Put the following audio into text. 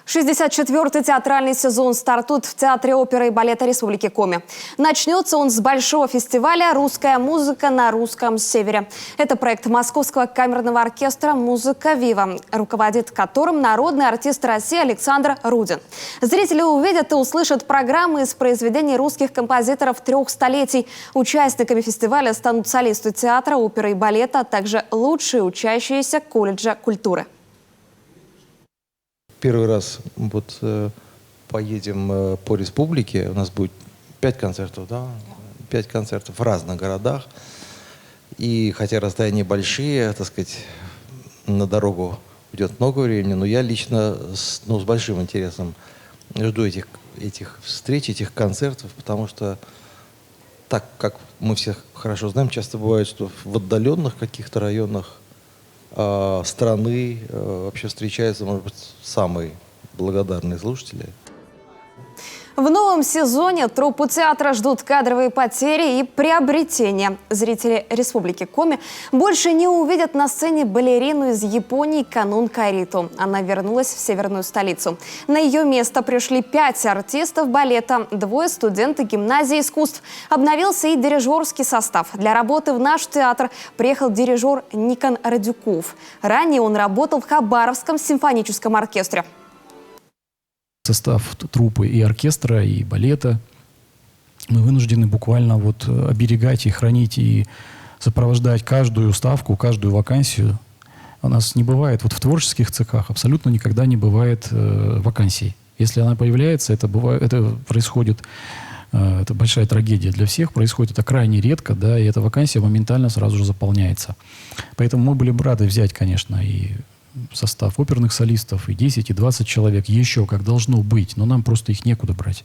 64-й театральный сезон стартует в Театре оперы и балета Республики Коми. Начнется он с большого фестиваля «Русская музыка на русском севере». Это проект Московского камерного оркестра «Музыка Вива», руководит которым народный артист России Александр Рудин. Зрители увидят и услышат программы из произведений русских композиторов 3 столетий. Участниками фестиваля станут солисты театра, оперы и балета, а также лучшие учащиеся колледжа культуры. Первый раз поедем по республике. У нас будет 5 концертов, да? 5 концертов в разных городах. И хотя расстояния большие, так сказать, на дорогу уйдет много времени, но я лично с большим интересом жду этих встреч, этих концертов, потому что, так как мы все хорошо знаем, часто бывает, что в отдаленных каких-то районах страны вообще встречаются, может быть, самые благодарные слушатели. В новом сезоне труппу театра ждут кадровые потери и приобретения. Зрители Республики Коми больше не увидят на сцене балерину из Японии Канун Кариту. Она вернулась в северную столицу. На ее место пришли 5 артистов балета, 2 студенты гимназии искусств. Обновился и дирижерский состав. Для работы в наш театр приехал дирижер Никон Радюков. Ранее он работал в Хабаровском симфоническом оркестре. Состав труппы и оркестра, и балета мы вынуждены буквально оберегать и хранить, и сопровождать каждую ставку, каждую вакансию. У нас не бывает, в творческих цехах абсолютно никогда не бывает вакансий. Если она появляется, это происходит, это большая трагедия для всех, происходит это крайне редко, да, и эта вакансия моментально сразу же заполняется. Поэтому мы были бы рады взять, конечно, и состав оперных солистов, и 10, и 20 человек еще, как должно быть, но нам просто их некуда брать.